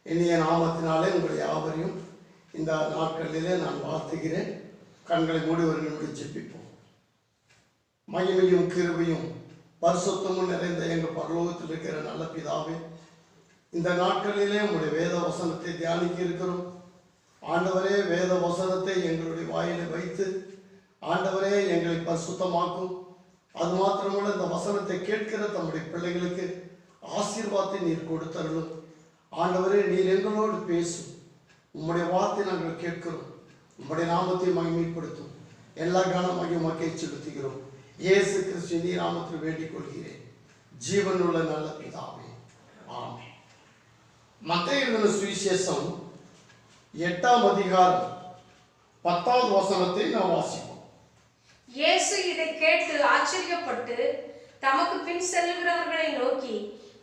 இனிய நாமத்தினாலே உங்கள் யாவரையும் இந்த நாட்களிலே நான் வாழ்த்துகிறேன். கண்களை மூடி ஒரு நிமிடம் ஜெபிப்போம். மகிமையும் கிருபையும் பரிசுத்தமும் நிறைந்த எங்கள் பரலோகத்தில் இருக்கிற நல்ல பிதாவே, இந்த நாட்களிலே உங்களுடைய வேத வசனத்தை தியானிக்க இருக்கிறோம். ஆண்டவரே, வேத வசனத்தை எங்களுடைய வாயிலை வைத்து ஆண்டவரே எங்களை பரிசுத்தமாக்கும். அது மாத்திரமல்ல, இந்த வசனத்தை கேட்கிற தம்முடைய பிள்ளைகளுக்கு ஆசீர்வாதத்தை நீர் கொடுத்தருளும். ஆண்டவரே, நீர் எங்களோடு பேசும். உம்முடைய வார்த்தை நாங்கள் கேட்கிறோம். உம்முடைய நாமத்தை மகிமைப்படுத்தும். எல்லா கன மகிமையை செலுத்துகிறோம். இயேசு கிறிஸ்து நீ நாமத்தில் வேண்டிக் கொள்கிறேன், ஜீவனுள்ள நல்ல பிதாவே, ஆமென். மத்தேயு எழுதின சுவிசேஷம் 8ஆம் அதிகாரம் 10வது வசனத்தை நாம் வாசிப்போம். இயேசு இதை கேட்டு ஆச்சரியப்பட்டு தமக்கு பின் செல்கிறவர்களை நோக்கி,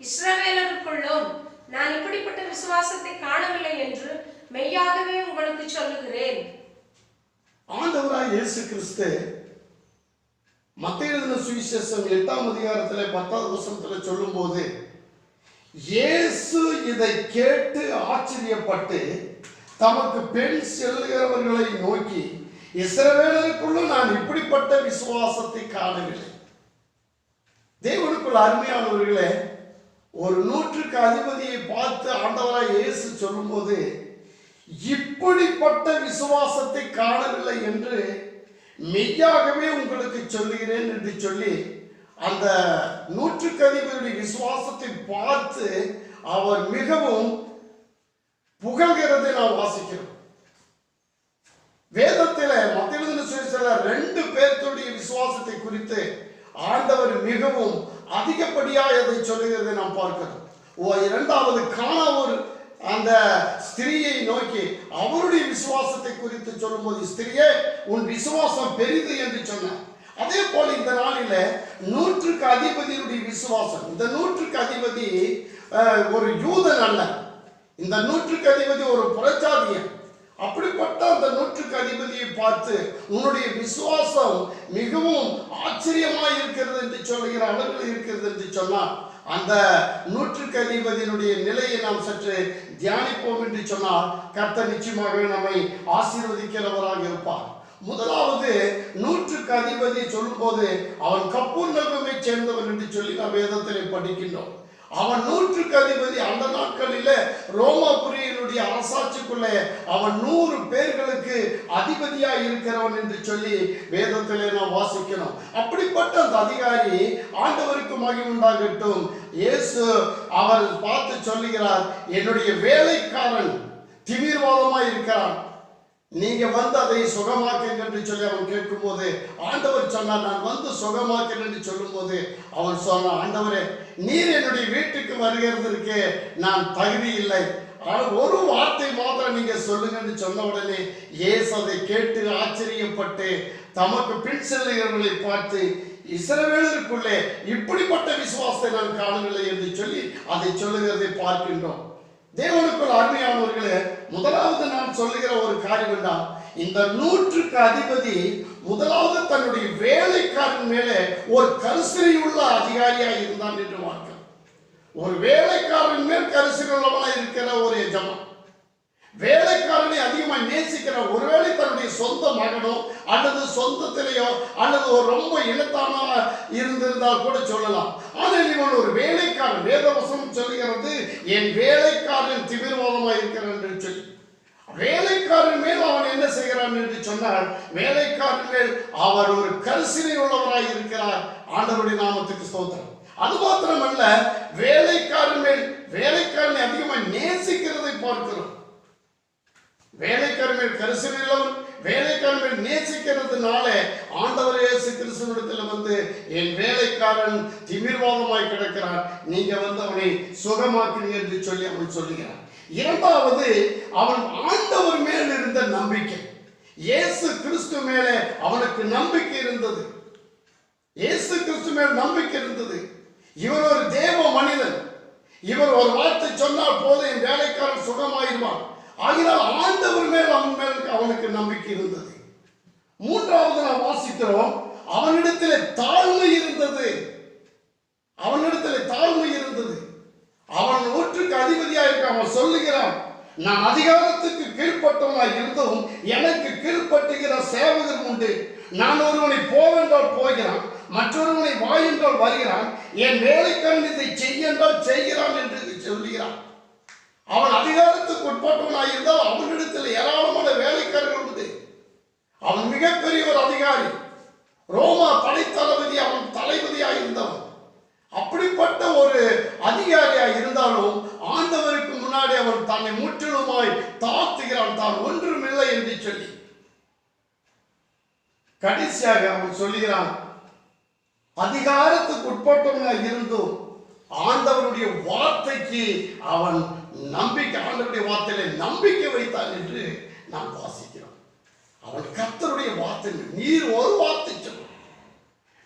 இஸ்ரவேலருக்குள்ளும் நான் இப்படிப்பட்ட விசுவாசத்தை காணவில்லை என்று மெய்யாகவே உங்களுக்கு சொல்லுகிறேன். ஆண்டவராய் இயேசு கிறிஸ்து மத்தேயு எழுதின சுவிசேஷம் 8ஆம் அதிகாரத்தில் 10வது வசனத்தில் சொல்லும் போது, இயேசு இதை கேட்டு ஆச்சரியப்பட்டு தமக்கு பின் செல்கிறவர்களை நோக்கி, இஸ்ரவேலருக்குள்ளும் நான் இப்படிப்பட்ட விசுவாசத்தை காணவில்லை. தேவனுக்குள் அருமையானவர்களே, ஒரு 100க்கு அதிபதியை பார்த்து ஆண்டவராய் இயேசு சொல்லும் போது, இப்படிப்பட்ட விசுவாசத்தை காணவில்லை என்று மெய்யாகவே உங்களுக்கு சொல்லுகிறேன் என்று சொல்லி அந்த 100க்கு அதிபதியுடைய விசுவாசத்தை பார்த்து அவர் மிகவும் புகழ்கிறதை நாம் வாசிக்கிறோம். வேதத்தில் மத்தேயு எழுதின சுவிசேஷத்தில் 2 பேர்களுடைய விசுவாசத்தை குறித்து ஆண்டவர் மிகவும் அதிகப்படியாக அதை சொல்லுகிறதை நாம் பார்க்கிறோம். இரண்டாவது கானாவூர் அந்த ஸ்திரியை நோக்கி அவருடைய விசுவாசத்தை குறித்து சொல்லும்போது, ஸ்திரியே, உன் விசுவாசம் பெரிது என்று சொன்னார். அதே போல இந்த நாளில 100க்கு அதிபதியுடைய விசுவாசம், இந்த 100க்கு அதிபதி ஒரு யூதன் அல்ல, இந்த 100க்கு அதிபதி ஒரு புறஜாதியன். அப்படிப்பட்ட அந்த 100க்கு அதிபதியை பார்த்து உன்னுடைய விசுவாசம் மிகவும் ஆச்சரியமாக இருக்கிறது என்று சொல்லுகிற அளவில் இருக்கிறது என்று சொன்னார். அந்த 100க்கு அதிபதியினுடைய நிலையை நாம் சற்று தியானிப்போம் என்று சொன்னால் கர்த்தர் நிச்சயமாகவே நம்மை ஆசீர்வதிக்கிறவராக இருப்பார். முதலாவது 100க்கு அதிபதி சொல்லும் போது அவன் கப்பர்நகூமை சேர்ந்தவன் என்று சொல்லி நாம் வேதத்திலே படிக்கின்றோம். அவன் 100க்கு அதிபதி. அந்த நாட்களில் ரோமாபுரியினுடைய அரசாட்சிக்குள்ளே அவன் 100 பேர்களுக்கு அதிபதியாக இருக்கிறவன் என்று சொல்லி வேதத்திலே நாம் வாசிக்கணும். அப்படிப்பட்ட அந்த அதிகாரி, ஆண்டவருக்கு மகிமை உண்டாகட்டும், இயேசு அவர் பார்த்து சொல்லுகிறார், என்னுடைய வேலைக்காரன் திமிர்வாதமாக இருக்கிறான், நீங்க வந்து அதை சுகமாக்குங்க என்று சொல்லி அவன் கேட்கும் போது ஆண்டவர் சொன்னார், நான் வந்து சுகமாக்கிறேன் என்று சொல்லும் போது அவன் சொன்னான், ஆண்டவரே, நீர் என்னுடைய வீட்டுக்கு வருகிறதற்கு நான் தகுதி இல்லை, ஆனால் ஒரு வார்த்தை மாத்திரம் நீங்க சொல்லுங்கன்னு சொன்ன உடனே இயேசு அதை கேட்டு ஆச்சரியப்பட்டு தமக்கு பின் செல்லுகிறவர்களை பார்த்து, இஸ்ரவேலருக்குள்ளே இப்படிப்பட்ட விசுவாசத்தை நான் காணவில்லை என்று சொல்லி அதை சொல்லுகிறதை பார்க்கின்றோம். தேவனுக்குள் அருமையானவர்களே, முதலாவது நான் சொல்லுகிற ஒரு காரியம் என்றால், இந்த 100க்கு அதிபதி முதலாவது தன்னுடைய வேலைக்காரன் மேலே ஒரு கரிசனையுள்ள அதிகாரியாக இருந்தான் என்று பார்க்கிறோம். ஒரு வேலைக்காரன் மேல் கரிசனை உள்ளவனாக இருக்கிற ஒரு எஜமான், வேலைக்காரனை அதிகமாக நேசிக்கிற, ஒருவேளை தன்னுடைய சொந்த மகனோ அல்லது சொந்தத்திலேயோ அல்லது ஒரு ரொம்ப இனத்தான இருந்திருந்தால் கூட சொல்லலாம். ஆனால் இவன் ஒரு வேலைக்காரன். வேதவசனம் சொல்லுகிறது, என் வேலைக்காரன் திமிர்வாதமாக இருக்கிறான் என்று சொல்லி. வேலைக்காரன் மேல் அவன் என்ன செய்கிறான் என்று சொன்னார், வேலைக்காரன் மேல் அவர் ஒரு கரிசனை உள்ளவராய் இருக்கிறார். ஆண்டவருடைய நாமத்துக்கு ஸ்தோத்திரம். அது மாத்திரமல்ல, வேலைக்காரன் மேல் வேலைக்காரனை அதிகமாக நேசிக்கிறதை பார்க்கிறோம். வேலைக்காரன் மேல் கரிசனை உள்ளவன், வேலைக்காரன் மேல் நேசிக்கிறதுனால ஆண்டவர் இயேசு கிறிஸ்துவிடத்தில் வந்து, என் வேலைக்காரன் திமிர்வாதமாய் கிடக்கிறான், நீங்க வந்து அவனை சுகமாக்குங்க என்று சொல்லி அவன் சொல்லுகிறான். இரண்டாவது, அவன் ஆண்டவர் மேல் இருந்த நம்பிக்கை, இயேசு கிறிஸ்து மேலே அவனுக்கு நம்பிக்கை இருந்தது. இயேசு கிறிஸ்து மேல் நம்பிக்கை இருந்தது. இவர் ஒரு தேவ மனிதன், இவர் ஒரு வார்த்தை சொன்னால் போதும் என் வேலைக்காரன் சுகமாயிருவான். ஆகினால் ஆண்டவர் மேல் அவனுக்கு நம்பிக்கை இருந்தது. மூன்றாவது நாம் வாசிக்கிறோம், அவனிடத்தில் தாழ்மை இருந்தது. அவனிடத்தில் தாழ்மை இருந்தது. அவன் 100க்கு அதிபதியாக இருக்க, அவன் நான் அதிகாரத்துக்கு கீழ்ப்பட்டவனாய் இருந்தும் எனக்கு கீழ்ப்பட்டுகிற சேவகர் உண்டு. நான் ஒருவனை போவென்றால் போகிறான், மற்றொருவனை வா என்றால் வருகிறான், என் வேலைக்காரன் இதை செய்ய என்றால் செய்கிறான் என்று சொல்லுகிறான். அவன் அதிகாரத்துக்கு உட்பட்டவனாய் இருந்தால் அவனிடத்தில் ஏராளமான வேலைக்காரர்கள் உண்டு. அவன் மிகப்பெரிய ஒரு அதிகாரி, ரோமா படைத்தளபதி, அவன் தளபதியாக இருந்தவன். அப்படிப்பட்ட ஒரு அதிகாரியாக இருந்தாலும் ஆண்டவருக்கு முன்னாடி அவன் தன்னை முற்றிலுமாய் தாழ்த்துகிறான், தான் ஒன்றுமில்லை என்று சொல்லி. கடைசியாக அவன் சொல்லுகிறான், அதிகாரத்துக்கு உட்பட்டவனாக இருந்தும் ஆண்டவருடைய வார்த்தைக்கு அவன் நம்பிக்கை, ஆண்டவருடைய வார்த்தையில நம்பிக்கை வைத்தான் என்று நாம் வாசிக்கிறோம். அவன் கர்த்தருடைய வார்த்தை, நீர் ஒரு வார்த்தை சொல்லும்,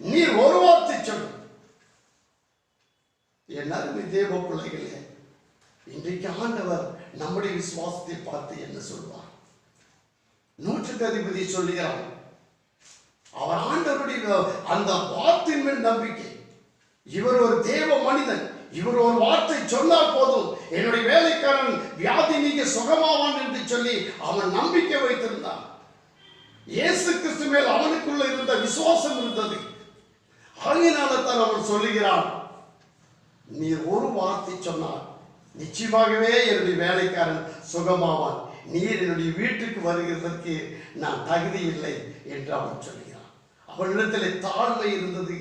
நீர் ஒரு வார்த்தை சொல்லும். என் அருமை தேவ பிள்ளைகளே, இன்றைக்கு ஆண்டவர் நம்முடைய விசுவாசத்தை பார்த்து என்ன சொல்வார்? 100க்கு அதிபதி சொல்லுகிறான், அவர் ஆண்டவருடைய அந்த வார்த்தையின் மேல் நம்பிக்கை. இவர் ஒரு தேவ மனிதன், இவர் ஒரு வார்த்தை சொன்னால் போதும் என்னுடைய வேலைக்காரன் வியாதி நீங்க சுகமாவான் என்று சொல்லி அவன் நம்பிக்கை வைத்திருந்தான். இயேசு கிறிஸ்து மேல் அவனுக்குள்ள இருந்த விசுவாசம் இருந்தது. ஆகையினால தான் அவன் சொல்லுகிறான், நீர் ஒரு வார்த்தை சொன்னார் நிச்சயமாகவே என்னுடைய வேலைக்காரன் சுகமாவான், நீர் என்னுடைய வீட்டுக்கு வருகிறதற்கு நான் தகுதி இல்லை என்று அவன் சொல்கிறான். அவனிடத்தில் தாழ்மை இருந்தது.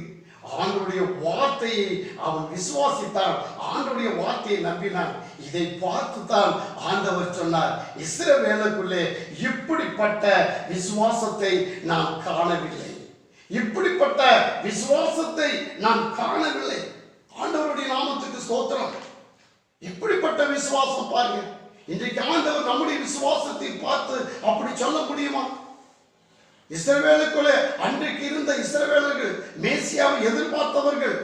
ஆண்டவருடைய வார்த்தையை அவன் விசுவாசித்தான், ஆண்டவருடைய வார்த்தையை நம்பினான். இதை பார்த்துத்தான் ஆண்டவர் சொன்னார், இஸ்ரவேலுக்குள்ளே இப்படிப்பட்ட விசுவாசத்தை நான் காணவில்லை, இப்படிப்பட்ட விசுவாசத்தை நான் காணவில்லை. ஆண்டவருடைய நாமத்துக்கு ஸ்தோத்திரம். எப்படிப்பட்ட விசுவாசம் பாருங்க. இன்றைக்கு ஆண்டவர் நம்முடைய விசுவாசத்தை பார்த்து அப்படி சொல்ல முடியுமா? இஸ்ரவேலுக்குள்ளே அன்றைக்கு இருந்த இஸ்ரவேலர்கள் மேசியாவை எதிர்பார்த்தவர்கள்,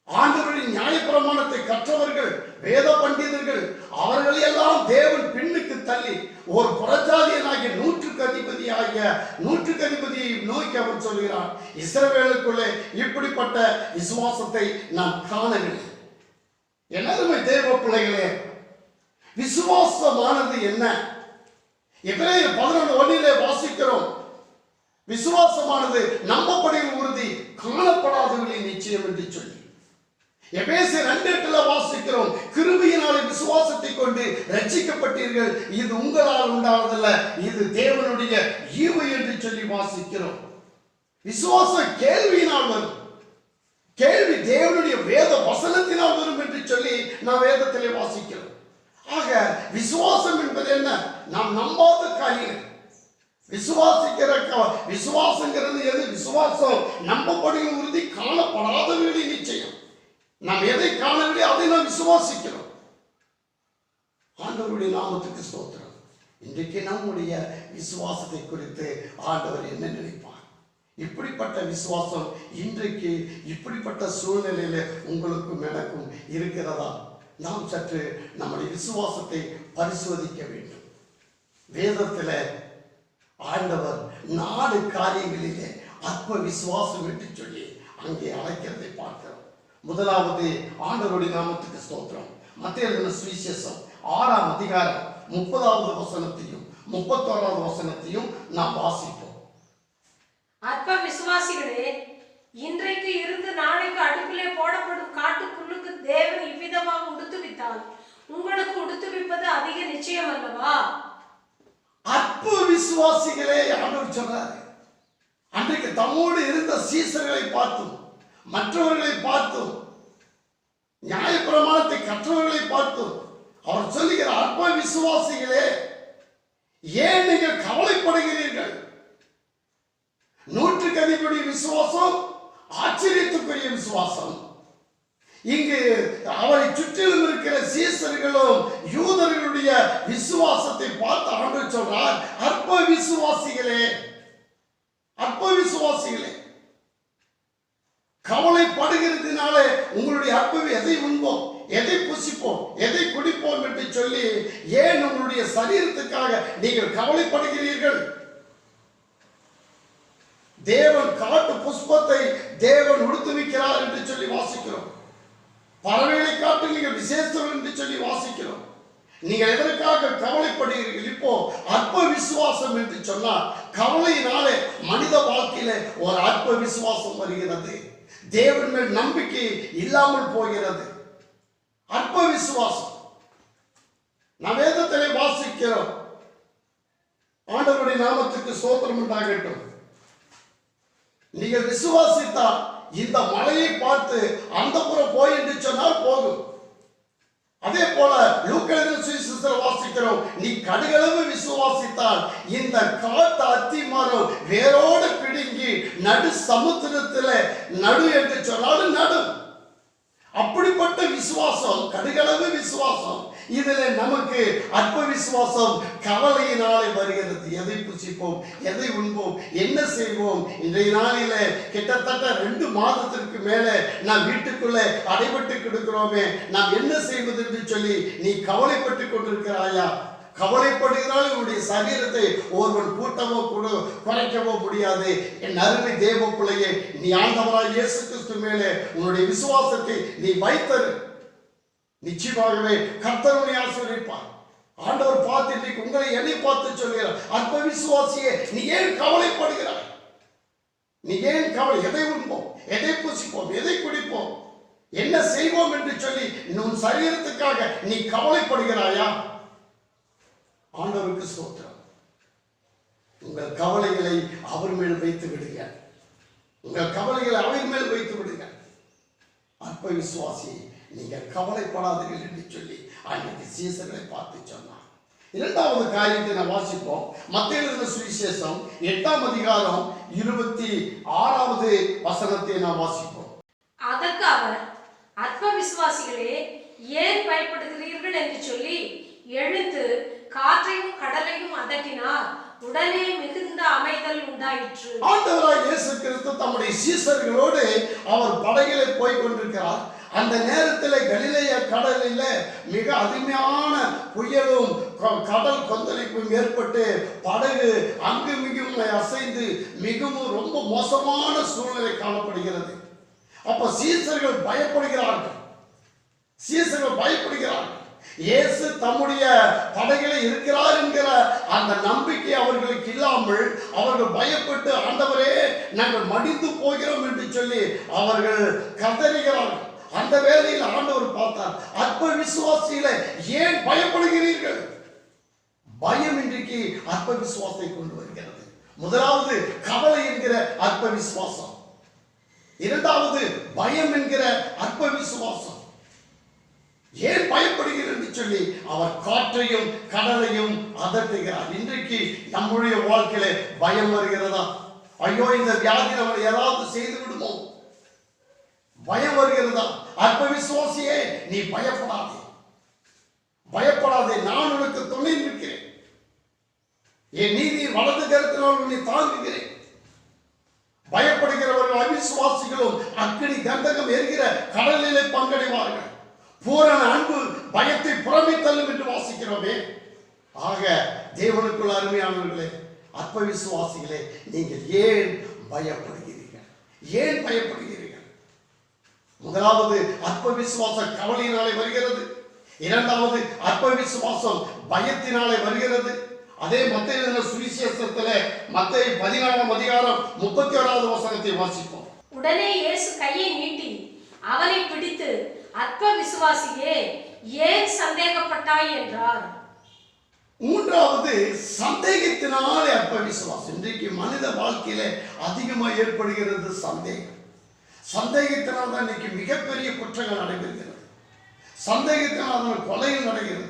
ஆண்டவருடைய நியாயப்பிரமாணத்தை கற்றவர்கள், வேத பண்டிதர்கள், அவர்களையெல்லாம் தேவன் பின்னுக்கு தள்ளி ஒரு புறஜாதியனாகிய 100க்கு அதிபதியை நோக்கி அவர் சொல்கிறான், இஸ்ரவேலுக்குள்ளே இப்படிப்பட்ட விசுவாசத்தை நான் காணவில்லை. எல்லாருமே தேவ பிள்ளைகளே, விசுவாசமானது என்ன? எபிரேயர் 11:1 வாசிக்கிறோம், விசுவாசமானது நம்பப்படுகிற உறுதி, காணப்படாதவர்களின் நிச்சயம் என்று சொல்லி. எபேசியர் 2:8 வாசிக்கிறோம், கிருபையினாலே விசுவாசத்தை கொண்டு ரட்சிக்கப்பட்டீர்கள், இது உங்களால் உண்டானதல்ல, இது தேவனுடைய ஈவு என்று சொல்லி வாசிக்கிறோம். விசுவாசம் கேள்வியினால் வரும், கேள்வி தேவனுடைய வேத வசனத்தினால் வரும் என்று சொல்லி நாம் வேதத்திலே வாசிக்கிறோம். ஆக விசுவாசம் என்பது என்ன? நாம் நம்பாத காரியம். விசுவாசங்கிறது எது? விசுவாசம் நம்பப்படுகிற உறுதி, காணப்படாதவர்களின் நிச்சயம். நாம் எதை காணவில்லை அதை நாம் விசுவாசிக்கிறோம். ஆண்டவருடைய நாமத்துக்கு ஸ்தோத்திரம். இன்றைக்கு நம்முடைய விசுவாசத்தை குறித்து ஆண்டவர் என்ன நினைப்பார்? இப்படிப்பட்ட விசுவாசம் இன்றைக்கு இப்படிப்பட்ட சூழ்நிலையில உங்களுக்கும் எனக்கும் இருக்கிறதா? நாம் சற்று நம்முடைய விசுவாசத்தை பரிசோதிக்க வேண்டும். வேதத்தில் ஆண்டவர் 4 காரியங்களிலே அற்ப விசுவாசம் என்று சொல்லி அங்கே அழைக்கிறதை பார்க்கிறோம். முதலாவது, ஆண்டவருடைய நாமத்துக்கு ஸ்தோத்திரம், மத்தேயு எழுதின சுவிசேஷம் 6ஆம் அதிகாரம் 30வது வசனத்தையும் 31வது வசனத்தையும் நாம் வாசிப்போம். அற்ப விசுவாசிகளே, இன்றைக்கு இருந்து நாளைக்கு அடுப்பிலே போடப்படும் காட்டுப்புல்லுக்கு தேவன் இவ்விதமாக உடுத்துவித்தால் உங்களுக்கு உடுத்துவிப்பது அதிக நிச்சயம் அல்லவா? அற்ப விசுவாசிகளே ஆண்டவர் சொல்றாரு. அன்றைக்கு தம்மோடு இருந்த சீசர்களை பார்த்தும், மற்றவர்களை பார்த்தும், நியாயப்பிரமாணத்தை கற்றவர்களை பார்த்தும் அவர் சொல்லுகிற அற்ப விசுவாசிகளே, ஏன் நீங்கள் கவலைப்படுகிறீர்கள்? 100க்கு அதிபதி விசுவாசம் ஆச்சரியத்துக்குரிய விசுவாசம். இங்கு அவரை சுற்றிலும் இருக்கிற சீசர்களும் யூதர்களுடைய விசுவாசத்தை பார்த்து ஆண்டவர் சொல்றார், அற்ப விசுவாசிகளே, அற்ப விசுவாசிகளே. கவலைப்படுகிறதுனால உங்களுடைய அற்ப எதை உண்போம், எதை புசிப்போம், எதை குடிப்போம் என்று சொல்லி ஏன் உங்களுடைய சரீரத்துக்காக நீங்கள் கவலைப்படுகிறீர்கள்? தேவன் காட்டு புஷ்பத்தை தேவன் உடுத்துவிக்கிறார் என்று சொல்லி வாசிக்கிறோம். பறவைகளை காட்டு நீங்கள் விசேஷம் என்று சொல்லி வாசிக்கிறோம். நீங்கள் எதற்காக கவலைப்படுகிறீர்கள்? இப்போ அற்ப விசுவாசம் என்று சொன்னால் கவலையினாலே மனித வாழ்க்கையில ஒரு அற்ப விசுவாசம் வருகிறது. தேவன் மேல் நம்பிக்கை இல்லாமல் போகிறது. அற்ப விசுவாசம். நாம் வேதத்திலே வாசிக்கிறோம். ஆண்டவருடைய நாமத்துக்கு ஸ்தோத்திரம் உண்டாகட்டும். நீங்கள் விசுவாசித்தால் இந்த மலையை பார்த்து அந்த புறம் போய் என்று சொன்னால் போகும். அதே போல லூக்கா எழுதின சுவிசேஷத்தில் வாசிக்கிறோம், நீ கடுகளவு விசுவாசித்தால் இந்த காட்டு அத்தி மரம் வேரோடு பிடுங்கி நடு சமுத்திரத்தில் நடு என்று சொன்னாலும் நடும். அப்படிப்பட்ட விசுவாசம், கடுகளவு விசுவாசம். இதுல நமக்கு அற்ப விசுவாசம் கவலையினாலே வருகிறது. எதை புசிப்போம், எதை உண்போம், என்ன செய்வோம்? இன்றைய நாளில கிட்டத்தட்ட 2 மாதத்திற்கு மேல நாம் வீட்டுக்குள்ள அடைபட்டு கிடக்கிறோமே, நாம் என்ன செய்வது என்று சொல்லி நீ கவலைப்பட்டு கொண்டிருக்கிறாயா? கவலைப்படுகிறால் உன்னுடைய சரீரத்தை ஒருவன் கூட்டவோ குறைக்கவோ முடியாது. என் அருமை தேவ பிள்ளையே, நீ ஆண்டவராய் இயேசு கிறிஸ்து மேலே உன்னுடைய விசுவாசத்தை நீ வைத்தரு. நிச்சயமாகவே கர்த்தர் உன்னை ஆசீர்வதிப்பார். ஆண்டவர் பார்த்து இன்னைக்கு உங்களை என்னை பார்த்து சொல்கிறார், அற்ப விசுவாசியே, நீ ஏன் கவலைப்படுகிறாய்? நீ ஏன் கவலை? எதை உண்போம், எதை புசிப்போம், எதை குடிப்போம், என்ன செய்வோம் என்று சொல்லி உன் சரீரத்துக்காக நீ கவலைப்படுகிறாயா? ஆண்டவருக்கு ஸ்தோத்திரம். உங்கள் கவலைகளை அவர் மேல் வைத்து விடுங்க. உங்கள் கவலைகளை அவர் மேல் வைத்து விடுங்க. அற்ப விசுவாசி, நீங்கள் கவலைப்படாதீர்கள் என்று சொல்லி அன்றைக்கு சீசர்களை பார்த்து சொன்னார். 2வது காரியத்தை நான் வாசிப்போம். மத்தேயு எழுதின சுவிசேஷம் 8ஆம் அதிகாரம் 26வது வசனத்தை நான் வாசிப்போம். அதற்கு அவர், அற்ப விசுவாசிகளே, ஏன் பயப்படுகிறீர்கள் என்று சொல்லி எழுந்து காற்றையும் கடலையும் அதட்டினார். உடனே மிகுந்த அமைதல் உண்டாயிற்று. ஆண்டவராய் இயேசு கிறிஸ்து தம்முடைய சீசர்களோடு அவர் படகிலே போய் கொண்டிருக்கிறார். அந்த நேரத்தில் கலிலேய கடலில் மிக அருமையான புயலும் கடல் கொந்தளிப்பும் ஏற்பட்டு படகு அங்குமிகும் அசைந்து மிகவும் ரொம்ப மோசமான சூழ்நிலை காணப்படுகிறது. அப்ப சீசர்கள் பயப்படுகிறார்கள். இயேசு தம்முடைய படகிலே இருக்கிறார் என்கிற அந்த நம்பிக்கை அவர்களுக்கு இல்லாமல் அவர்கள் பயப்பட்டு, ஆண்டவரே நாங்கள் மடிந்து போகிறோம் என்று சொல்லி அவர்கள் கதறுகிறார்கள். அந்த வேளையில் ஆண்டவர் பார்த்தார், அற்ப விசுவாசிகளை ஏன் பயப்படுகிறீர்கள்? பயம் இன்றைக்கு அற்ப விசுவாசத்தை கொண்டு வருகிறது. முதலாவது கவலை என்கிற அற்ப விசுவாசம், 2வது பயம் என்கிற அற்ப விசுவாசம். ஏன் பயப்படுகிறேன் என்று சொல்லி அவர் காற்றையும் கடலையும் அதட்டுகிறார். இன்றைக்கு நம்முடைய வாழ்க்கையில பயம் வருகிறதா? ஐயோ, இந்த வியாதி நம்மளை ஏதாவது செய்து விடுமோ? பயம் வருகிறதா? அற்ப விசுவாசியே, நீ பயப்படாதே, நான் உனக்கு துணை நிற்கிறேன். என் நீதி வலது கருத்தினால் உன்னை தாங்குகிறேன். பயப்படுகிறவர்கள் அவிசுவாசிகளும் அக்கினி கந்தகம் எரிகிற கடலிலே பங்கடைவார்கள். பூரண அன்பு பயத்தை புறமே தள்ளும் என்று வாசிக்கிறோமே. ஆக தேவனுக்குள்ள அருமையானவர்களே, அற்ப விசுவாசிகளே, நீங்கள் ஏன் பயப்படுகிறீர்கள்? முதலாவது அற்ப விசுவாசம் கவலையினாலே வருகிறது. 2வது அற்ப விசுவாசம் பயத்தினாலே வருகிறது. அதே மத்தேயு எழுதின சுவிசேஷத்திலே மத்தேயு 14ஆம் அதிகாரம் 31வது வசனத்தை வாசிப்போம். உடனே இயேசு கையை நீட்டி அவனை பிடித்து, அற்ப விசுவாசியே, ஏன் சந்தேகப்பட்டாய் என்றார். 3வது சந்தேகத்தினாலே அற்ப விசுவாசம். இன்றைக்கு மனித வாழ்க்கையில அதிகமாக ஏற்படுகிறது சந்தேகம். சந்தேகத்தினால் தான் இன்னைக்கு மிகப்பெரிய குற்றங்கள் நடைபெறுகிறது. சந்தேகத்தினால் தான் கொலைகள் நடக்கிறது.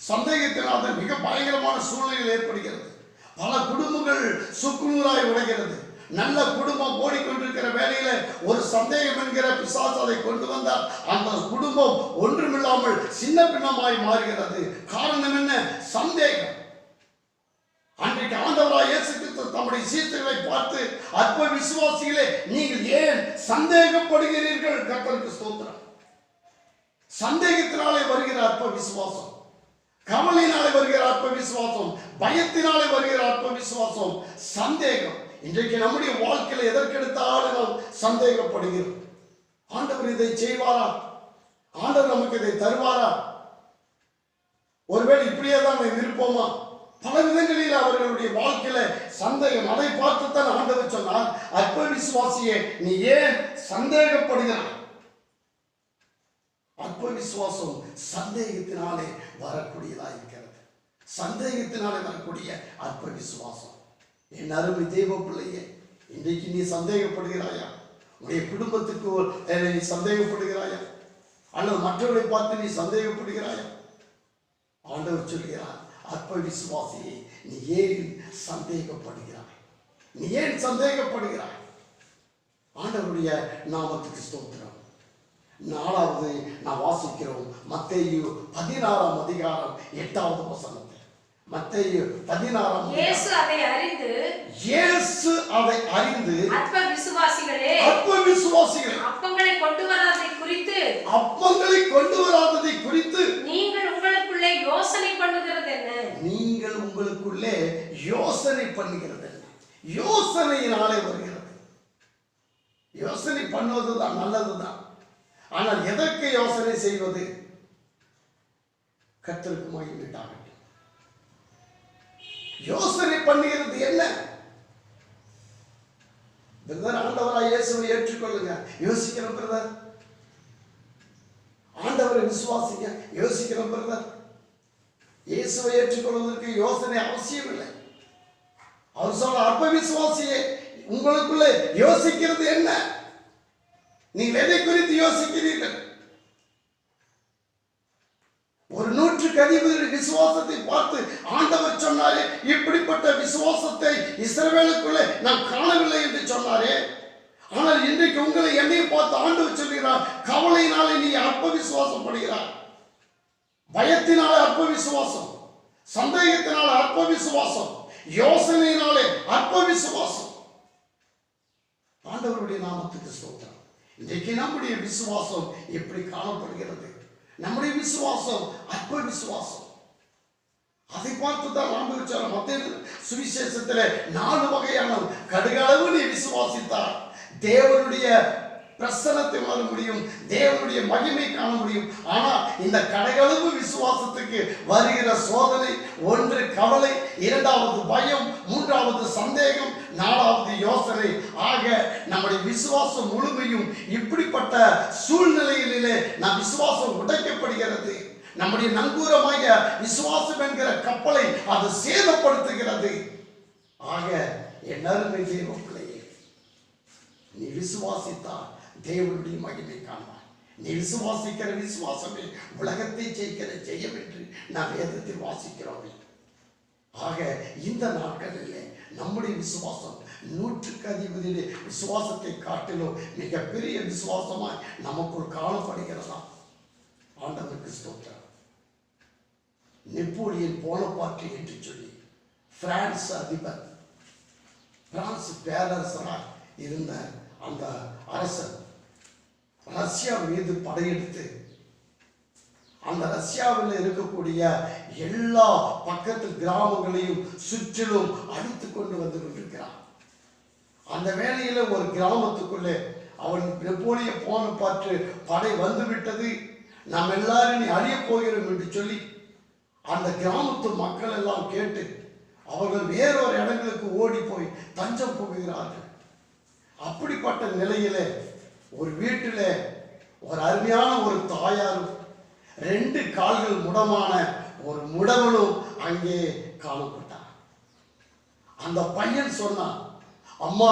சந்தேகத்தினால் தான் மிக பயங்கரமான சூழ்நிலைகள் ஏற்படுகிறது. பல குடும்பங்கள் சுக்குநூறாய் உடைகிறது. நல்ல குடும்பம் ஓடிக்கொண்டிருக்கிற வேலையில ஒரு சந்தேகம் என்கிற பிசாசு அதை கொண்டு வந்தால் அந்த குடும்பம் ஒன்றுமில்லாமல் சின்ன பின்னமாய் மாறுகிறது. காரணம் என்ன? சந்தேகம். அன்றைக்கு ஆண்டவராய் இயேசு கிறிஸ்து தம்முடைய சீடர்களை பார்த்து, அற்ப விசுவாசிகளே, நீங்கள் ஏன் சந்தேகப்படுகிறீர்கள்? கர்த்தருக்கு ஸ்தோத்திரம். சந்தேகத்தினாலே வருகிற அற்ப விசுவாசம், கவலையினாலே வருகிற அற்ப விசுவாசம், பயத்தினாலே வருகிற அற்ப விசுவாசம், சந்தேகம். இன்றைக்கு நம்முடைய வாழ்க்கையில எதற்கெடுத்தாலும் நாம் சந்தேகப்படுகிறோம். ஆண்டவர் இதை செய்வாரா? ஆண்டவர் நமக்கு இதை தருவாரா? ஒருவேளை இப்படியே தான் இருப்போமா? பல விதங்களில் அவர்களுடைய வாழ்க்கையில சந்தேகம். அதை பார்த்துத்தான் ஆண்டவர் சொன்னார், அற்ப விசுவாசியே நீ ஏன் சந்தேகப்படுகிறாய்? அற்ப விசுவாசம் சந்தேகத்தினாலே வரக்கூடியதா இருக்கிறது. சந்தேகத்தினாலே வரக்கூடிய அற்ப விசுவாசம். என் அருமை தெய்வ பிள்ளையே, இன்றைக்கு நீ சந்தேகப்படுகிறாயா? உடைய குடும்பத்துக்கு நீ சந்தேகப்படுகிறாயா? அல்லது மற்றவர்களை பார்த்து நீ சந்தேகப்படுகிறாயா? ஆண்டவர் சொல்கிறார், அற்ப விசுவாசியை நீ ஏன் சந்தேகப்படுகிறாய்? நீ ஏன் சந்தேகப்படுகிறாய்? ஆண்டவருடைய நாமத்துக்கு ஸ்தோத்திரம். 4வது நான் வாசிக்கிறோம் மத்தேயு 16ஆம் அதிகாரம் 8வது வசனத்தை. மத்தேயு 16ஆம் இயேசு அதை அறிந்து அற்ப விசுவாசிகளே அப்பங்களை கொண்டு வராததை குறித்து நீங்கள் உங்களுக்குள்ளே யோசனை பண்ணுகிறது என்ன? யோசனையினாலே வருகிறது. யோசனை பண்ணுவதுதான் நல்லதுதான். ஆனால் எதற்கு யோசனை செய்வது? கர்த்தருக்கு மகிமை உண்டாகட்டும். யோசனை பண்ணுகிறது என்ன? பிரதர், ஆண்டவராய் இயேசுவை ஏற்றுக்கொள்ளுங்க, யோசிக்கிறோம் பிரதர். ஆண்டவரை விசுவாசிங்க, யோசிக்கிறோம் பிரதர். இயேசுவை ஏற்றுக்கொள்வதற்கு யோசனை அவசியம் இல்லை. அவர் சொல்ல, அற்ப விசுவாசியே உங்களுக்குள்ளே யோசிக்கிறது என்ன? நீங்கள் எதை குறித்து யோசிக்கிறீர்கள்? ஒரு 100க்கு அதிபதி விசுவாசத்தை பார்த்து ஆண்டவர் சொன்னாரே, இப்படிப்பட்ட விசுவாசத்தை இஸ்ரவேலுக்குள்ளே நாம் காணவில்லை என்று சொன்னாரே. ஆனால் இன்றைக்கு உங்களை என்னையும் பார்த்து ஆண்டவர் சொல்கிறார், கவலையினாலே நீ அற்ப விசுவாசப்படுகிறார். பயத்தினாலே அற்ப விசுவாசம், சந்தேகத்தினாலே அற்ப விசுவாசம், யோசனையினாலே அற்ப விசுவாசம். ஆண்டவருடைய நாமத்துக்கு ஸ்தோத்திரம். இன்றைக்கு நம்முடைய விசுவாசம் எப்படி காணப்படுகிறது? நம்முடைய விசுவாசம் அற்ப விசுவாசம். அதை பார்த்து தான் ஆண்டவர் சொன்னார் மத்தேயு சுவிசேஷத்திலே 4 வகையான கடுகளவு நீ விசுவாசித்தார் தேவனுடைய பிரசன்னத்தை உணர முடியும், தேவனுடைய மகிமை காண முடியும். ஆனா இந்த கடுகளவு விசுவாசத்துக்கு வருகிற சோதனை, 1 கவலை, 2வது பயம், 3வது சந்தேகம், 4வது யோசனை. ஆக நம்முடைய விசுவாசம் முழுமையும் இப்படிப்பட்ட சூழ்நிலைகளிலே நம் விசுவாசம் உடைக்கப்படுகிறது. நம்முடைய நங்கூரமாக விசுவாசம் என்கிற கப்பலை அது சேதப்படுத்துகிறது. ஆக என் அருமை தேவ பிள்ளையே, நீ விசுவாசித்தால் தேவனுடைய மகிமை காண்பாய். நீ விசுவாசிக்கிற விசுவாசமே உலகத்தை ஜெயிக்கிற ஜெயம் என்று நாம் வேதத்தில் வாசிக்கிறோம். ஆக இந்த நாட்களிலே நம்முடைய விசுவாசம் 100க்கு அதிபதியிலே விசுவாசத்தை காட்டிலும் மிகப்பெரிய விசுவாசமாய் நமக்குள் காணப்படுகிறதா? ஆண்டவருக்கு ஸ்தோத்திரம். நெப்போலியன் போனபார்ட் என்று சொல்லி பிரான்ஸ் அதிபர், பிரான்ஸ் பேரரசராக இருந்த அந்த அரசர் ரஷ்யா மீது படையெடுத்து அந்த ரஷ்யாவில் இருக்கக்கூடிய எல்லா பக்கத்து கிராமங்களையும் சுற்றிலும் அழித்து கொண்டு வந்து கொண்டிருக்கிறார். அந்த வேளையில ஒரு கிராமத்துக்குள்ளே அவன் நெப்போலியன் போனபார்ட் படை வந்து விட்டது, நாம் எல்லாரும் நீ அழிய போகிறோம் என்று சொல்லி அந்த கிராமத்து மக்கள் எல்லாம் கேட்டு அவர்கள் வேறொரு இடங்களுக்கு ஓடி போய் தஞ்சம் புகுகிறார்கள். அப்படிப்பட்ட நிலையிலே ஒரு வீட்டில் ஒரு அருமையான ஒரு தாயாரும் 2 கால்கள் முடமான ஒரு முடவனும் அங்கே காணப்பட்டார். அந்த பையன் சொன்னான், அம்மா,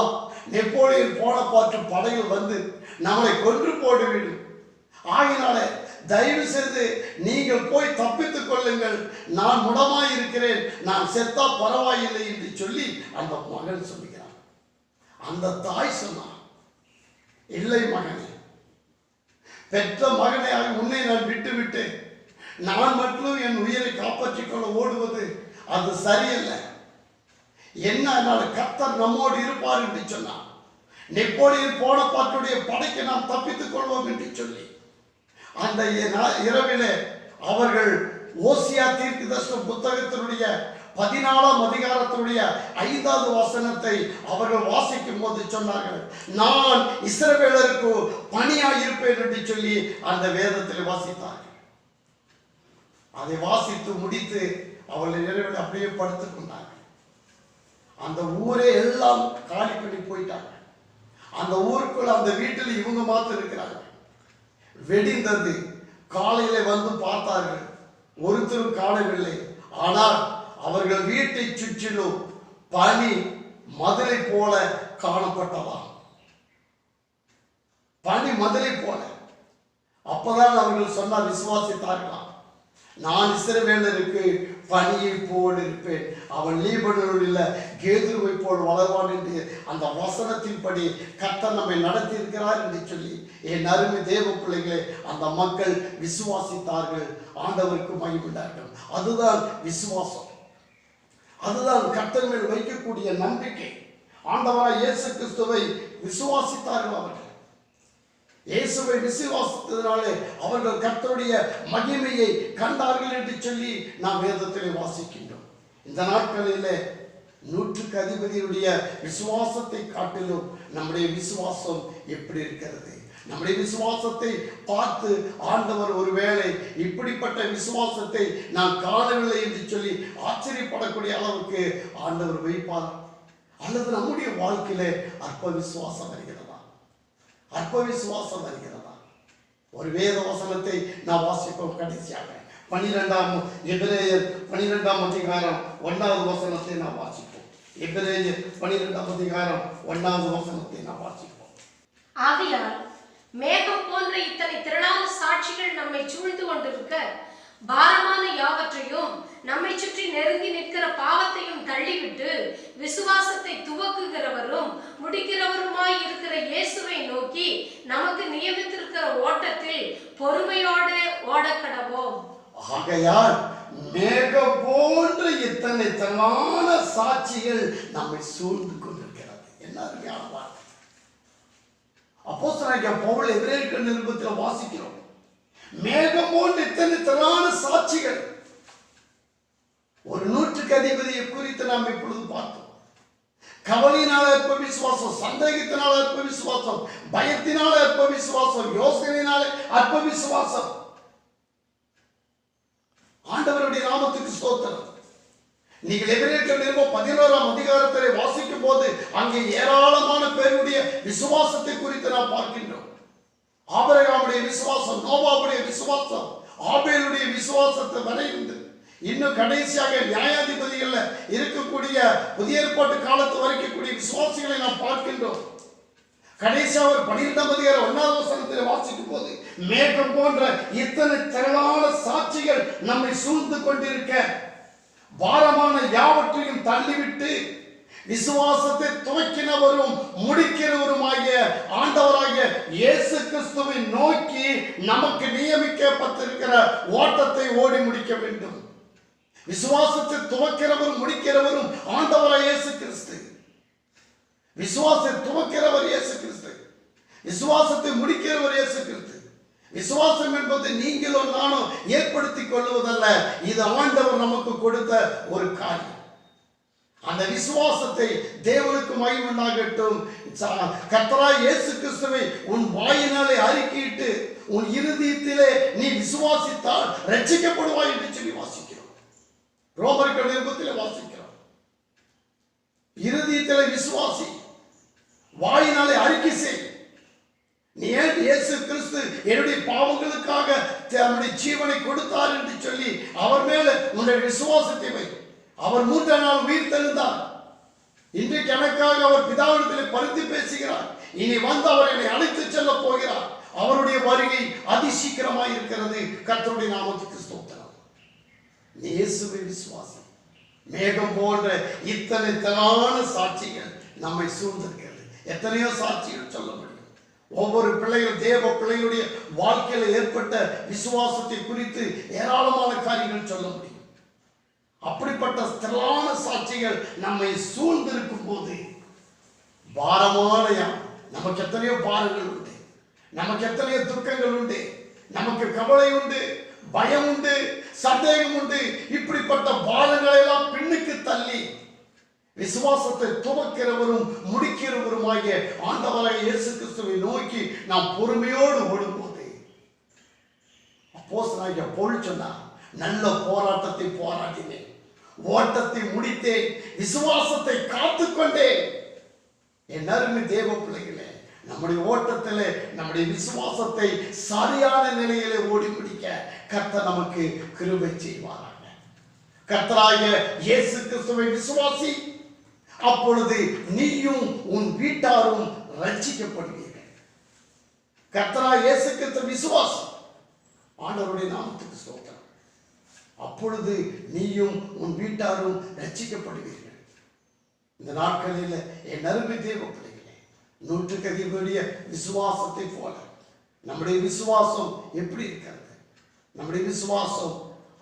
நெப்போலியன் போனபார்ட் படையில் வந்து நம்மளை கொன்று போடுவிடும், ஆகினாலே தயவு செய்து நீங்கள் போய் தப்பித்துக் கொள்ளுங்கள், நான் முடமாய் இருக்கிறேன், நான் செத்தா பரவாயில்லை என்று சொல்லி அந்த மகன் சொல்லுகிறான். அந்த தாய் சொன்னான், இல்லை மகனே, பெற்ற மகனை உன்னை நான் விட்டு நான் மட்டும் என் உயிரை காப்பாற்றிக் கொள்ள ஓடுவது அது சரியல்ல. என்ன கர்த்தர் நம்மோடு இருப்பார் என்று சொன்னான். நெப்போலியன் போனபார்ட்டுடைய படைக்கு நாம் தப்பித்துக் கொள்வோம் என்று சொல்லி அந்த இரவிலே அவர்கள் ஓசியா தீர்க்கதரிசன புத்தகத்தினுடைய 14ஆம் அதிகாரத்தினுடைய 5வது வசனத்தை அவர்கள் வாசிக்கும் போது சொன்னார்கள், நான் இஸ்ரவேலருக்கு பணியாய் இருப்பேன் என்று சொல்லி அந்த வேதத்தில் வாசித்தார்கள். அதை வாசித்து முடித்து அவர்கள் இரவில் அப்படியே படுத்துக் கொண்டாங்க. அந்த ஊரே எல்லாம் காலி பண்ணி போயிட்டாங்க. அந்த ஊருக்குள்ள அந்த வீட்டில் இவங்க மாத்திரம் இருக்கிறாங்க. வெடிந்தது. காலையில வந்து பார்த்தார்கள், ஒருத்தரும் காணவில்லை. ஆனால் அவர்கள் வீட்டை சுற்றிலும் பனி மதிலை போல காணப்பட்டதா, பனி மதிலை போல. அப்பதான் அவர்கள் சொன்னார், விசுவாசித்தார்களாம், நான் இஸ்ரவேலருக்கு பனியை போல் இருப்பேன், அவன் லீபனோனில் கேதுருவை போல் வளர்வான் என்று அந்த வசனத்தின்படி கர்த்தர் நம்மை நடத்தி இருக்கிறார் என்று சொல்லி என் அருமை தேவ பிள்ளைகளே, அந்த மக்கள் விசுவாசித்தார்கள், ஆண்டவருக்கு மகிழ்ந்தார்கள். அதுதான் விசுவாசம். அதுதான் கர்த்தர் மேல் வைக்கக்கூடிய நம்பிக்கை. ஆண்டவராய் இயேசு கிறிஸ்துவை விசுவாசித்தார்கள். அவர்கள் இயேசுவை விசுவாசித்ததினாலே அவர்கள் கர்த்தருடைய மகிமையை கண்டார்கள் என்று சொல்லி நாம் வேதத்திலே வாசிக்கின்றோம். இந்த நாட்களிலே 100க்கு அதிபதியுடைய விசுவாசத்தை காட்டிலும் நம்முடைய விசுவாசம் எப்படி இருக்கிறது? நம்முடைய விசுவாசத்தை பார்த்து ஆண்டவர் ஒருவேளை இப்படிப்பட்ட விசுவாசத்தை நான் காணவில்லை என்று சொல்லி ஆச்சரியப்படக்கூடிய அளவுக்கு ஆண்டவர் வைப்பார். அல்லது நம்முடைய வாழ்க்கையிலே அற்ப விசுவாசம் வருகிறதா? அற்ப விசுவாசம் வருகிறதா? ஒரு வேத வசனத்தை நான் வாசிப்போம். கடைசியாக 12ஆம் எபிரேயர் 12ஆம் அதிகாரம் 1வது வசனத்தை நான் வாசிப்போம். எபிரேயர் 12ஆம் அதிகாரம் 1வது வசனத்தை நான் வாசிப்போம். ஆகையால் மேகம் போன்ற இத்தனை திரளான சாட்சிகள் நம்மை சூழ்ந்து கொண்டிருக்க, பாரமான யாவற்றையும் நம்மை சுற்றி நெருங்கி நிற்கிற பாவத்தையும் தள்ளிவிட்டு விசுவாசத்தை துவக்குகிறவரும் முடிக்கிறவருமாய் இருக்கிற இயேசுவை நோக்கி நமக்கு நியமித்திருக்கிற ஓட்டத்தில் பொறுமையோடு ஓடக்கடவோம். ஆகையால் மேகம் போன்ற இத்தனை திரளான சாட்சிகள் நம்மை சூழ்ந்து கொண்டிருக்கிறது. என்ன அருமையான வார்த்தை! அப்போஸ்தலனாகிய பவுல் எபிரேயர் நிருபத்தில் வாசிக்கிறோம், மேகம் போன்ற இத்தனை திரளான சாட்சிகள். ஒரு 100க்கு அதிபதியை குறித்து நாம் இப்பொழுது பார்த்தோம். கவலையினால் அற்ப விசுவாசம், சந்தேகத்தினால் அற்ப விசுவாசம், பயத்தினால் அற்ப விசுவாசம், யோசனையினால் அற்ப விசுவாசம். ஆண்டவருடைய நாமத்துக்கு ஸ்தோத்திரம். நீங்கள் எபிரேயர் நிருபம் 11ஆம் அதிகாரத்தை வாசிக்கும் போது அங்கே ஏராளமான பேருடைய விசுவாசத்தை குறித்து நாம் பார்க்கின்றோம். ஆபிரகாமுடைய விசுவாசம், நோவாவுடைய விசுவாசம், ஆபேலுடைய விசுவாசத்தை வரைந்து இன்னும் கடைசியாக நியாயாதிபதிகள் இருக்கக்கூடிய புதிய ஏற்பாட்டு காலத்து வரைக்கும் கூடிய விசுவாசிகளை நாம் பார்க்கின்றோம். கடைசியாக 12ஆம் அதிகாரம் 1வது வசனத்தில் வாசிக்கும் போது மேகம் போன்ற இத்தனை திரளான சாட்சிகள் நம்மை சூழ்ந்து கொண்டிருக்க, பாரமான யாவற்றையும் தள்ளிவிட்டு விசுவாசத்தை துவக்கினவரும் முடிக்கிறவருமாகிய ஆண்டவராகிய இயேசு கிறிஸ்துவை நோக்கி நமக்கு நியமிக்கப்பட்டிருக்கிற ஓட்டத்தை ஓடி முடிக்க வேண்டும். விசுவாசத்தை துவக்கிறவரும் முடிக்கிறவரும் ஆண்டவராகிய இயேசு கிறிஸ்து. விசுவாசத்தை துவக்கிறவர் இயேசு கிறிஸ்து, விசுவாசத்தை முடிக்கிறவர் இயேசு கிறிஸ்து. விசுவாசம் என்பது நீங்களோ நானோ ஏற்படுத்திக் கொள்வதல்ல, இது ஆண்டவர் நமக்கு கொடுத்த ஒரு காரியம். அந்த விசுவாசத்தை தேவனுக்கு மகிமையுண்டாகட்டும். கர்த்தராகிய இயேசு கிறிஸ்துவை உன் வாயினாலே அறிக்கையிட்டு உன் இருதயத்திலே நீ விசுவாசித்தால் ரட்சிக்கப்படுவாய் என்று சொல்லி வாசிக்கிறோம். ரோமர்கள் நிருபத்திலே வாசிக்கிறோம். இருதயத்திலே விசுவாசி, வாயினாலே அறிக்கை செய். நீ ஏன் இயேசு கிறிஸ்து என்னுடைய பாவங்களுக்காக தம்முடைய ஜீவனை கொடுத்தார் என்று சொல்லி அவர் மேல உன்னுடைய விசுவாசத்தை வை. அவர் 3ஆம் நாள் உயிர் தெழுந்தார். இன்றைக்கு எனக்காக அவர் பிதாவிடத்தில் பரிந்து பேசுகிறார். இனி வந்து அவர் என்னை அழைத்து செல்ல போகிறார். அவருடைய வருகை அதிசீக்கிரமாய் இருக்கிறது. கர்த்தருடைய நாமத்துக்கு ஸ்தோத்திரம். இயேசுவை விசுவாசம். மேகம் போன்ற இத்தனை திரளான சாட்சிகள் நம்மை சூழ்ந்திருக்கிறது. எத்தனையோ சாட்சிகள் சொல்ல முடியும். ஒவ்வொரு பிள்ளைகள், தேவ பிள்ளைகளுடைய வாழ்க்கையில் ஏற்பட்ட விசுவாசத்தை குறித்து ஏராளமான காரியங்கள் சொல்ல முடியும். அப்படிப்பட்ட திரளான சாட்சிகள் நம்மை சூழ்ந்திருக்கும் போது பாரமான, நமக்கு எத்தனையோ பாரங்கள் உண்டு, நமக்கு எத்தனையோ துக்கங்கள் உண்டு, நமக்கு கவலை உண்டு, பயம் உண்டு, சந்தேகம் உண்டு. இப்படிப்பட்ட பாரங்களை எல்லாம் பின்னுக்கு தள்ளி விசுவாசத்தை துவக்கிறவரும் முடிக்கிறவருமாகிய ஆண்டவராகிய இயேசு கிறிஸ்துவை நோக்கி நாம் பொறுமையோடு ஓடும்போது அப்போஸ்தலனாகிய பவுல் சொன்னார், நல்ல போராட்டத்தை போராடினேன், ஓட்டத்தை முடித்தேன், விசுவாசத்தை காத்துக்கொண்டேன். என் அருமை தேவ பிள்ளைகளே, நம்முடைய ஓட்டத்தில் நம்முடைய விசுவாசத்தை சரியான நிலையிலே ஓடி முடிக்க கர்த்தர் நமக்கு கிருபை செய்வாராக. கர்த்தராகிய இயேசு கிறிஸ்துவை விசுவாசி, அப்பொழுது நீயும் உன் வீட்டாரும் ரட்சிக்கப்படுவீர்கள். கர்த்தராகிய இயேசு கிறிஸ்து விசுவாசி, ஆண்டவருடைய நாமத்துக்கு ஸ்தோத்திரம். அப்பொழுது நீயும் உன் வீட்டாரும் ரட்சிக்கப்படுவீர்கள். இந்த நாட்களில் என் அருமை தேவ பிள்ளைகளே, நூற்றுக்கு அதிபதிய விசுவாசத்தை போல நம்முடைய விசுவாசம் எப்படி இருக்கிறது? நம்முடைய விசுவாசம்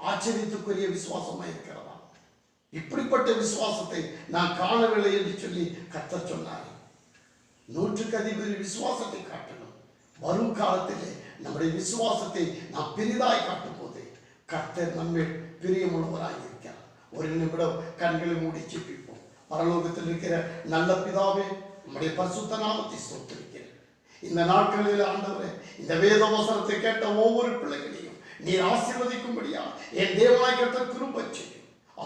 ஆச்சரியத்துக்குரிய விசுவாசமாக இருக்கிறதா? இப்படிப்பட்ட விசுவாசத்தை நான் காணவில்லை என்று சொல்லி கர்த்தர் சொன்னார். நூற்றுக்கு அதிபதி விசுவாசத்தை காட்டணும். வரும் காலத்திலே நம்முடைய விசுவாசத்தை நாம் பெரிதாய் காட்டும் போது கர்த்தர் நம்மை பிரியமுள்ளவராக இருக்கிறார். ஒரு நிமிடம் கண்களை மூடி ஜெபிப்போம். பரலோகத்தில் இருக்கிற நல்ல பிதாவே, நம்முடைய பரிசுத்த நாமத்தை ஸ்தோத்திரிக்கிறேன். இந்த நாட்களில் ஆண்டவரே, இந்த வேத வசனத்தை கேட்ட ஒவ்வொரு பிள்ளைகளையும் நீர் ஆசீர்வதிக்கும்படியா என் தேவனாய் கர்த்தர் கிருபை செய்யும்.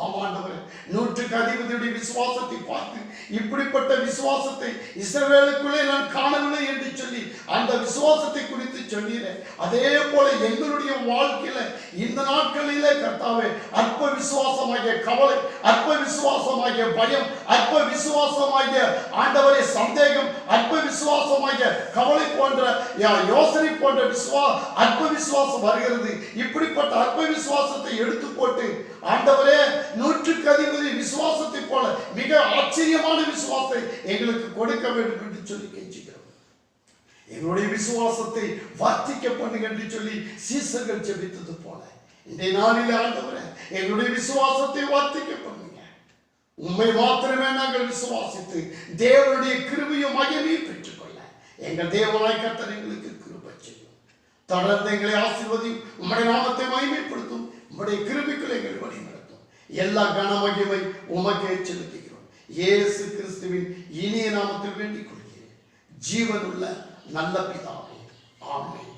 ஆமாண்டவரே, நூற்றுக்கு அதிபதியுடைய விசுவாசத்தை பார்த்து இப்படிப்பட்ட விசுவாசத்தை இஸ்ரவேலுக்குள்ளே நான் காணவில்லை என்று சொல்லி அந்த விசுவாசத்தை குறித்து சொன்னீரேன். அதே போல எங்களுடைய வாழ்க்கையில இந்த நாட்களிலே கர்த்தாவே, அற்ப விசுவாசமாகிய கவலை, அற்ப விசுவாசமாகிய பயம், அற்ப விசுவாசமாகிய ஆண்டவரே சந்தேகம், அற்ப விசுவாசமாகிய கவலை போன்ற யோசனை போன்ற அற்ப விசுவாசம் வருகிறது. இப்படிப்பட்ட அற்ப விசுவாசத்தை எடுத்து போட்டு ஆண்டவரே, நூற்றுக்கு அதிபதி விசுவாசத்தை போல மிக ஆச்சரியமான விசுவாசத்தை எங்களுக்கு கொடுக்க வேண்டும் என்று சொல்லி கெஞ்சுகிறோம். எங்களுடைய விசுவாசத்தை வர்த்திக்க பண்ணுங்க என்று சொல்லி சீசர்கள் ஜெபித்தது போல இன்றைய நாளில் ஆண்டவரே, எங்களுடைய விசுவாசத்தை வர்த்திக்க பண்ணுங்க. உண்மை மாத்திரமே நாங்கள் விசுவாசித்து தேவனுடைய கிருபையும் மகிமையும் பெற்றுக்கொள்ள எங்கள் தேவனாய் கர்த்தர் எங்களுக்கு கிருபை செய்யும். தொடர்ந்து எங்களை ஆசீர்வதியும், உம்முடைய நாமத்தை மகிமைப்படுத்தும், உம்முடைய கிருபைக்குள் எங்களை வழிநடத்தும். எல்லா கன மகிமை உமக்கே செலுத்துகிறோம். இயேசு கிறிஸ்துவின் இனிய நாமத்தில் வேண்டிக் கொள்கிறேன், ஜீவனுள்ள நல்ல பிதாவே, ஆமென்.